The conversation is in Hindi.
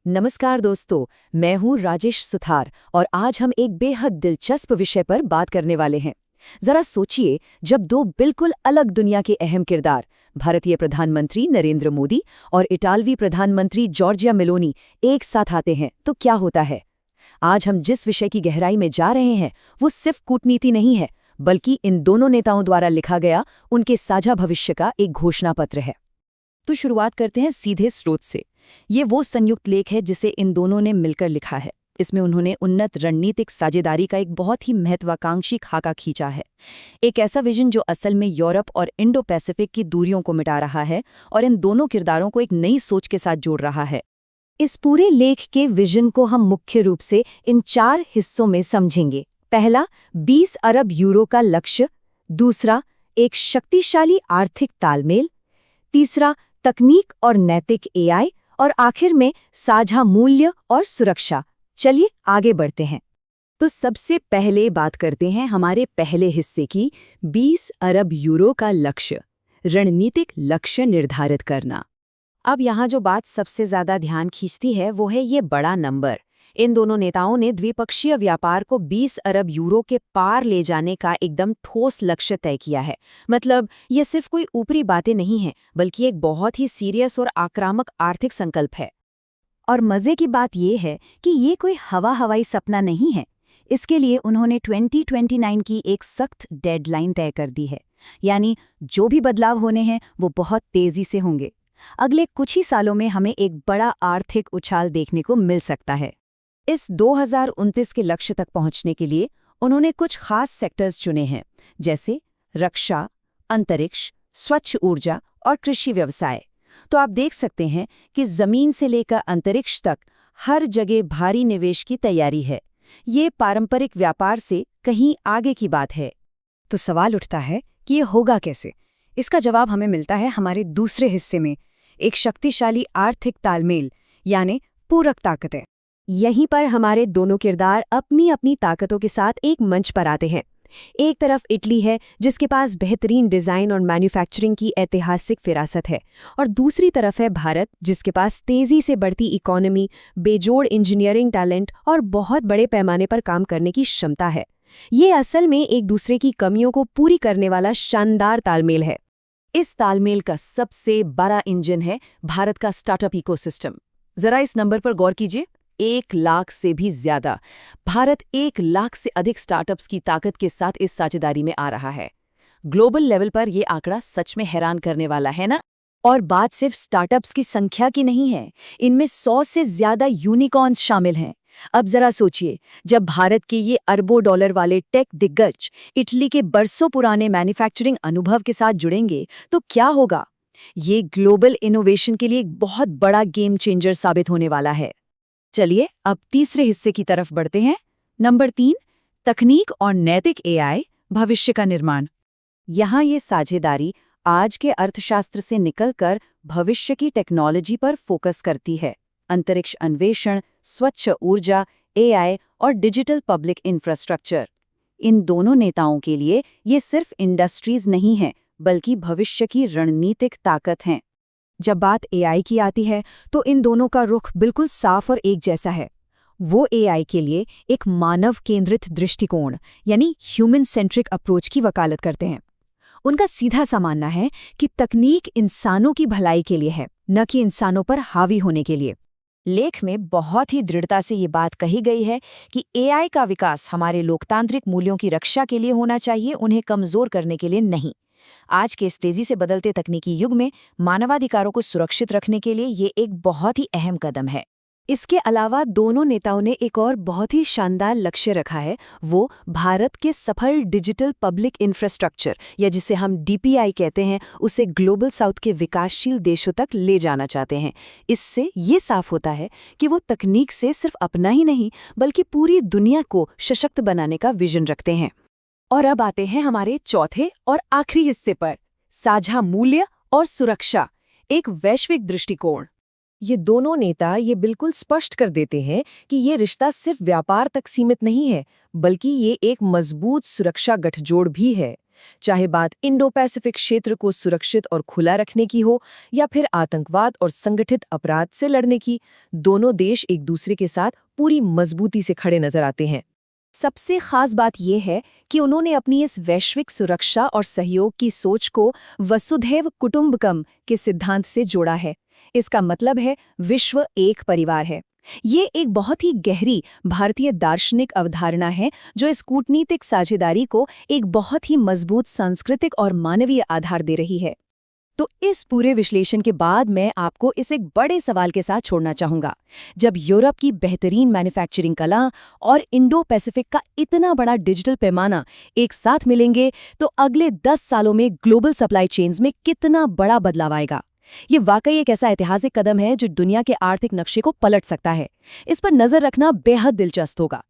नमस्कार दोस्तों, मैं हूँ राजेश सुथार और आज हम एक बेहद दिलचस्प विषय पर बात करने वाले हैं। जरा सोचिए, जब दो बिल्कुल अलग दुनिया के अहम किरदार, भारतीय प्रधानमंत्री नरेंद्र मोदी और इटालवी प्रधानमंत्री जॉर्जिया मेलोनी एक साथ आते हैं तो क्या होता है। आज हम जिस विषय की गहराई में जा रहे हैं वो सिर्फ कूटनीति नहीं है, बल्कि इन दोनों नेताओं द्वारा लिखा गया उनके साझा भविष्य का एक घोषणा पत्र है। तो शुरुआत करते हैं सीधे स्रोत से। ये वो संयुक्त लेख है जिसे इन दोनों ने मिलकर लिखा है। इसमें उन्होंने उन्नत रणनीतिक साझेदारी का एक बहुत ही महत्वाकांक्षी खाका खींचा है। एक ऐसा विजन जो असल में यूरोप और इंडो पैसिफिक की दूरियों को मिटा रहा है और इन दोनों किरदारों को एक नई सोच के साथ जोड़ रहा है। इस पूरे लेख के विजन को हम मुख्य रूप से इन 4 हिस्सों में समझेंगे। पहला, 20 अरब यूरो का लक्ष्य। दूसरा, एक शक्तिशाली आर्थिक तालमेल। तीसरा, तकनीक और नैतिक एआई। और आखिर में साझा मूल्य और सुरक्षा। चलिए आगे बढ़ते हैं। तो सबसे पहले बात करते हैं हमारे पहले हिस्से की, 20 अरब यूरो का लक्ष्य, रणनीतिक लक्ष्य निर्धारित करना। अब यहाँ जो बात सबसे ज्यादा ध्यान खींचती है वो है ये बड़ा नंबर। इन दोनों नेताओं ने द्विपक्षीय व्यापार को 20 अरब यूरो के पार ले जाने का एकदम ठोस लक्ष्य तय किया है। मतलब ये सिर्फ कोई ऊपरी बातें नहीं हैं, बल्कि एक बहुत ही सीरियस और आक्रामक आर्थिक संकल्प है। और मजे की बात ये है कि ये कोई हवाई सपना नहीं है। इसके लिए उन्होंने 2029 की एक सख्त डेडलाइन तय कर दी है। यानी जो भी बदलाव होने हैं वो बहुत तेजी से होंगे। अगले कुछ ही सालों में हमें एक बड़ा आर्थिक उछाल देखने को मिल सकता है। इस 2029 के लक्ष्य तक पहुंचने के लिए उन्होंने कुछ खास सेक्टर्स चुने हैं, जैसे रक्षा, अंतरिक्ष, स्वच्छ ऊर्जा और कृषि व्यवसाय। तो आप देख सकते हैं कि जमीन से लेकर अंतरिक्ष तक हर जगह भारी निवेश की तैयारी है। ये पारंपरिक व्यापार से कहीं आगे की बात है। तो सवाल उठता है कि ये होगा कैसे। इसका जवाब हमें मिलता है हमारे दूसरे हिस्से में, एक शक्तिशाली आर्थिक तालमेल यानी पूरक ताकतें। यहीं पर हमारे दोनों किरदार अपनी अपनी ताकतों के साथ एक मंच पर आते हैं। एक तरफ इटली है जिसके पास बेहतरीन डिजाइन और मैन्युफैक्चरिंग की ऐतिहासिक विरासत है, और दूसरी तरफ है भारत जिसके पास तेजी से बढ़ती इकोनॉमी, बेजोड़ इंजीनियरिंग टैलेंट और बहुत बड़े पैमाने पर काम करने की क्षमता है। ये असल में एक दूसरे की कमियों को पूरी करने वाला शानदार तालमेल है। इस तालमेल का सबसे बड़ा इंजन है भारत का स्टार्टअप इकोसिस्टम। जरा इस नंबर पर गौर कीजिए, 1 लाख से भी ज्यादा। भारत 1 लाख से अधिक स्टार्टअप्स की ताकत के साथ इस साझेदारी में आ रहा है। ग्लोबल लेवल पर यह आंकड़ा सच में हैरान करने वाला है ना। और बात सिर्फ स्टार्टअप्स की संख्या की नहीं है, इनमें 100 से ज्यादा यूनिकॉर्न्स शामिल हैं। अब जरा सोचिए, जब भारत के ये अरबों डॉलर वाले टेक दिग्गज इटली के बरसों पुराने मैन्युफैक्चरिंग अनुभव के साथ जुड़ेंगे तो क्या होगा। ये ग्लोबल इनोवेशन के लिए एक बहुत बड़ा गेम चेंजर साबित होने वाला है। चलिए अब तीसरे हिस्से की तरफ बढ़ते हैं। नंबर 3, तकनीक और नैतिक एआई, भविष्य का निर्माण। यहाँ ये साझेदारी आज के अर्थशास्त्र से निकलकर भविष्य की टेक्नोलॉजी पर फोकस करती है। अंतरिक्ष अन्वेषण, स्वच्छ ऊर्जा, एआई और डिजिटल पब्लिक इंफ्रास्ट्रक्चर। इन दोनों नेताओं के लिए ये सिर्फ इंडस्ट्रीज नहीं हैं, बल्कि भविष्य की रणनीतिक ताकत हैं। जब बात एआई की आती है तो इन दोनों का रुख बिल्कुल साफ और एक जैसा है। वो एआई के लिए एक मानव केंद्रित दृष्टिकोण यानी ह्यूमन सेंट्रिक अप्रोच की वकालत करते हैं। उनका सीधा सा मानना है कि तकनीक इंसानों की भलाई के लिए है, न कि इंसानों पर हावी होने के लिए। लेख में बहुत ही दृढ़ता से ये बात कही गई है कि एआई का विकास हमारे लोकतांत्रिक मूल्यों की रक्षा के लिए होना चाहिए, उन्हें कमजोर करने के लिए नहीं। आज के इस तेजी से बदलते तकनीकी युग में मानवाधिकारों को सुरक्षित रखने के लिए ये एक बहुत ही अहम कदम है। इसके अलावा दोनों नेताओं ने एक और बहुत ही शानदार लक्ष्य रखा है, वो भारत के सफल डिजिटल पब्लिक इंफ्रास्ट्रक्चर या जिसे हम डीपीआई कहते हैं, उसे ग्लोबल साउथ के विकासशील देशों तक ले जाना चाहते हैं। इससे ये साफ होता है कि वो तकनीक से सिर्फ अपना ही नहीं बल्कि पूरी दुनिया को सशक्त बनाने का विजन रखते हैं। और अब आते हैं हमारे चौथे और आखिरी हिस्से पर, साझा मूल्य और सुरक्षा, एक वैश्विक दृष्टिकोण। ये दोनों नेता ये बिल्कुल स्पष्ट कर देते हैं कि ये रिश्ता सिर्फ व्यापार तक सीमित नहीं है, बल्कि ये एक मजबूत सुरक्षा गठजोड़ भी है। चाहे बात इंडो पैसिफिक क्षेत्र को सुरक्षित और खुला रखने की हो या फिर आतंकवाद और संगठित अपराध से लड़ने की, दोनों देश एक दूसरे के साथ पूरी मजबूती से खड़े नजर आते हैं। सबसे खास बात यह है कि उन्होंने अपनी इस वैश्विक सुरक्षा और सहयोग की सोच को वसुधैव कुटुंबकम के सिद्धांत से जोड़ा है। इसका मतलब है विश्व एक परिवार है। ये एक बहुत ही गहरी भारतीय दार्शनिक अवधारणा है जो इस कूटनीतिक साझेदारी को एक बहुत ही मजबूत सांस्कृतिक और मानवीय आधार दे रही है। तो इस पूरे विश्लेषण के बाद मैं आपको इस एक बड़े सवाल के साथ छोड़ना चाहूंगा। जब यूरोप की बेहतरीन मैन्युफैक्चरिंग कला और इंडो पैसिफिक का इतना बड़ा डिजिटल पैमाना एक साथ मिलेंगे, तो अगले 10 सालों में ग्लोबल सप्लाई चेन्स में कितना बड़ा बदलाव आएगा। ये वाकई एक ऐसा ऐतिहासिक कदम है जो दुनिया के आर्थिक नक्शे को पलट सकता है। इस पर नजर रखना बेहद दिलचस्प होगा।